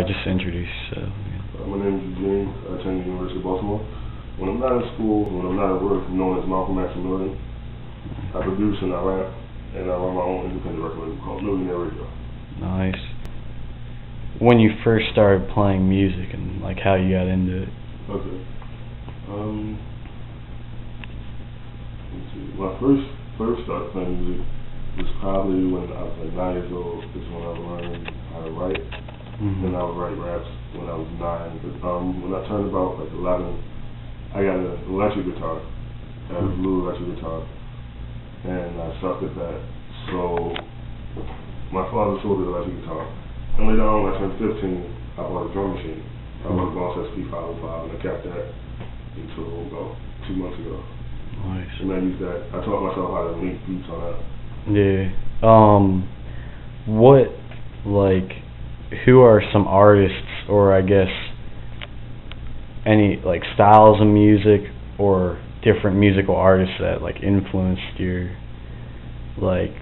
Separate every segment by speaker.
Speaker 1: Just introduce yourself.
Speaker 2: My name is Eugene. I attend the University of Baltimore. When I'm not in school, when I'm not at work, I'm known as Malcolm Maximilian. I produce and I rap, and I run my own independent record label called Millionaire Radio.
Speaker 1: Nice. When you first started playing music and like how you got into it.
Speaker 2: Okay. Let's see. When I first started playing music was probably when I was like 9 years old. Is when I learned how to write. Then I would write raps when I was 9. But when I turned about like 11, I got an electric guitar. I had a blue electric guitar, and I sucked at that. So my father sold the electric guitar. And later on, when I turned 15, I bought a drum machine. I bought a Boss SP505, and I kept that until about 2 months ago.
Speaker 1: Nice.
Speaker 2: And I used that. I taught myself how to make beats on that.
Speaker 1: Yeah. What, like, who are some artists, or I guess any like styles of music or different musical artists that like influenced your like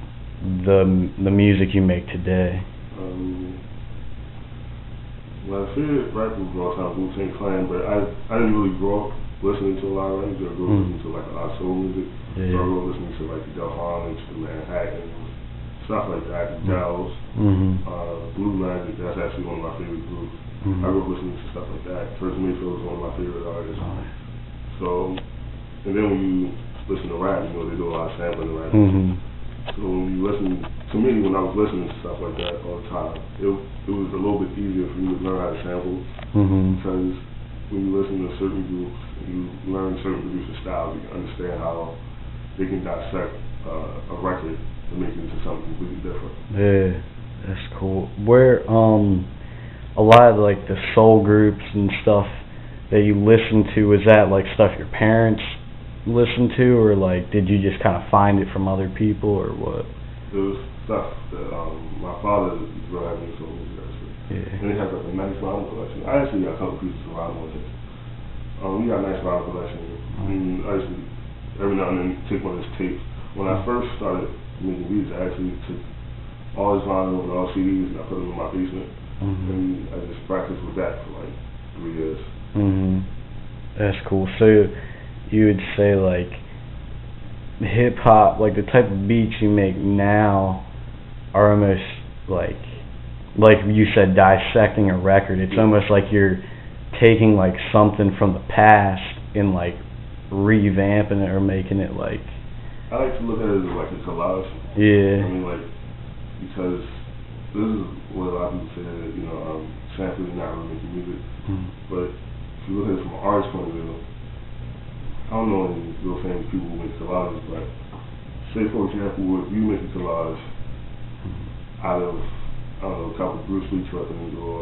Speaker 1: the music you make today?
Speaker 2: My favorite rapper of all time was Wu-Tang Clan, but I didn't really grow up listening to a lot of rap music. I grew up listening to like a lot of soul music.
Speaker 1: Yeah.
Speaker 2: So I grew up listening to like the Delphonics, the Manhattan, stuff like that, the Dells, Blue Magic. That's actually one of my favorite groups. I grew up listening to stuff like that. First Mayfield is one of my favorite artists. So, and then when you listen to rap, you know, they do a lot of sampling in rap. So when you listen, to me, when I was listening to stuff like that all the time, it was a little bit easier for me to learn how to sample. Because when you listen to certain groups, you learn certain producer styles, you understand how they can dissect a record and make it into something completely different.
Speaker 1: Yeah, that's cool. Where a lot of like the soul groups and stuff that you listen to, is that like stuff your parents listened to, or like did you just kind of find it from other people, or what?
Speaker 2: It was stuff that my father is real heavy into soul music, actually.
Speaker 1: Yeah.
Speaker 2: And he has like a nice vinyl collection. I actually got a couple pieces of vinyl with it. We got a nice vinyl collection. And I used to every now and then take one of his tapes. When I first started making beats, I actually took all his vinyl and all CDs and I put them in my basement. And I just practiced with that for like 3 years.
Speaker 1: That's cool. So you would say like hip hop, like the type of beats you make now are almost like you said, dissecting a record. It's almost like you're taking like something from the past and like revamping it or making it like.
Speaker 2: I like to look at it as like a collage.
Speaker 1: Yeah.
Speaker 2: I mean, like, because this is what a lot of people say that, you know, sampling is not really making music. But if you look at it from an artist's point of view, I don't know any real famous people who make collages, but say for example, if you make a collage out of, I don't know, a couple of Bruce Lee clippings or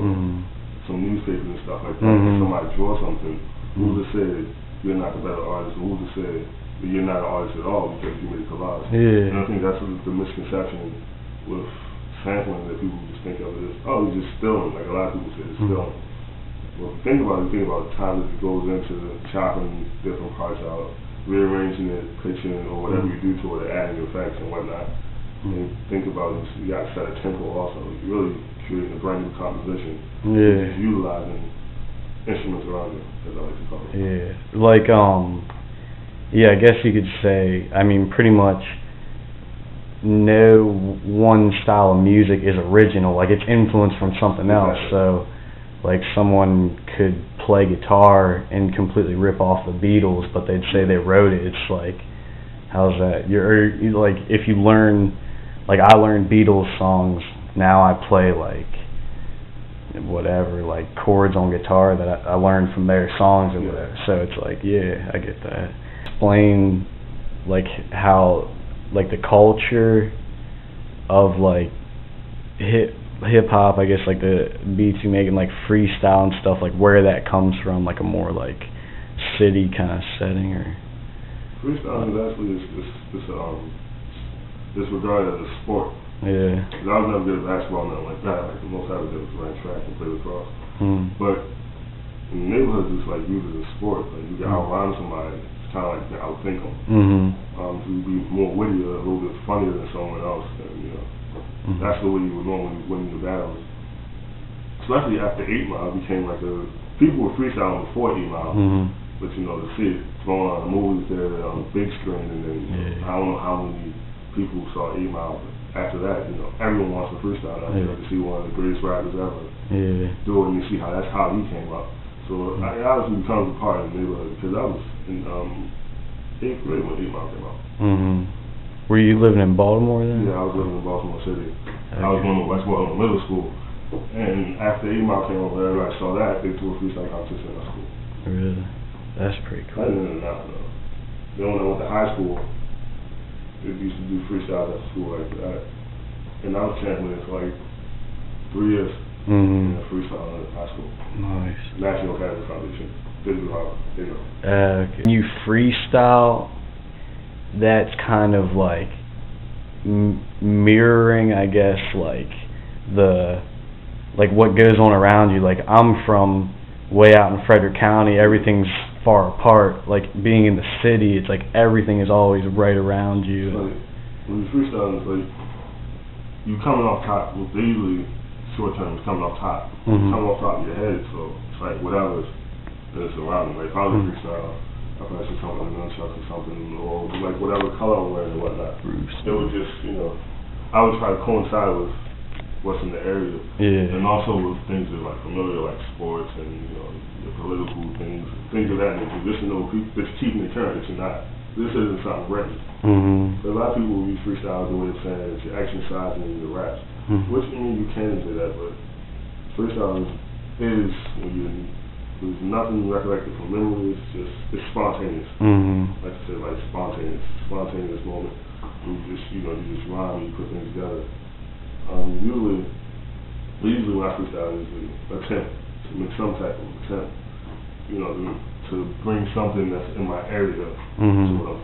Speaker 2: some newspapers and stuff like that, if somebody draw something, who's to say you're not the better artist, or who's to say that you're not an artist at all because you made a collage?
Speaker 1: Yeah.
Speaker 2: And I think that's the misconception with sampling, that people just think of it as, oh, you're just stealing, like a lot of people say it's stealing. Well, think about the time that it goes into chopping different parts out, rearranging it, pitching it, or whatever you do to it, adding effects and whatnot. And think about it, you got to set a tempo also. You're really creating a brand new composition.
Speaker 1: Yeah.
Speaker 2: Just utilizing instruments around you, as I like to call it.
Speaker 1: Yeah. Like, yeah, I guess you could say, I mean, pretty much no one style of music is original. Like, it's influenced from something else. So, like, someone could play guitar and completely rip off the Beatles, but they'd say they wrote it. It's like, how's that? You're like, if you learn, like, I learned Beatles songs, now I play, like, whatever, like, chords on guitar that I learned from their songs or whatever. So it's like, yeah, I get that. Explain, like, how, like, the culture of, like, hip-hop, I guess, like, the beats you make and, like, freestyle and stuff, like, where that comes from, like, a more, like, city kind of setting, or...
Speaker 2: Freestyle is actually it's regarded as a sport.
Speaker 1: Yeah.
Speaker 2: I was never good at basketball, nothing like that. Like, the most I would do was run track and play lacrosse. But in the neighborhoods, it's like used as a sport. Like, you can outrhyme somebody. It's kind of like you can outthink them. To be more witty or a little bit funnier than someone else. And, you know, that's the way you would normally win the battles. So especially after 8 Mile, became like people were freestyling before 8 Mile, but you know, to see it thrown on the movies there on the big screen, and then I don't know how many people saw 8 Mile, but after that, you know, everyone wants to freestyle now. You know, to see one of the greatest rappers ever do it, and you see how that's how he came up. So it obviously becomes a part of the neighborhood, because I was in 8th grade when 8 Mile came out.
Speaker 1: Were you living in Baltimore then?
Speaker 2: Yeah, I was living in Baltimore City. I was going to West Baltimore Middle School, and after 8 Mile came over, everybody saw that, they threw a freestyle competition in our school.
Speaker 1: Really? That's pretty cool.
Speaker 2: I didn't know. Then when I went to high school, they used to do freestyles at school like that, and I was champion for like 3 years in the freestyle in high school.
Speaker 1: Nice.
Speaker 2: National Academy Foundation.
Speaker 1: Okay. When you freestyle, that's kind of like mirroring, I guess, like what goes on around you. Like, I'm from way out in Frederick County, everything's far apart. Like, being in the city, it's like everything is always right around you.
Speaker 2: Like, when you freestyle, it's like you coming off top. Well, they usually short term is coming off top. Coming off top of your head, so it's like whatever's around me. Like, if I was a freestyle, I probably should come with a nunchuck or something, or like whatever color I'm wearing or whatnot. It would just, you know, I would try to coincide with what's in the area, and also with things that are like familiar, like sports and, you know, the political things of that nature. Just to know that's keeping it current, that you're not. This isn't something written. A lot of people use freestyle as a way of saying that you're exercising in your raps, which, I mean, you can say that, but freestyle is when there's nothing recollected from memory. It's spontaneous. Like I said, like spontaneous moment. You just rhyme and you put things together. Usually when I freestyle, I attempt to make some type of attempt, you know, to bring something that's in my area to what I'm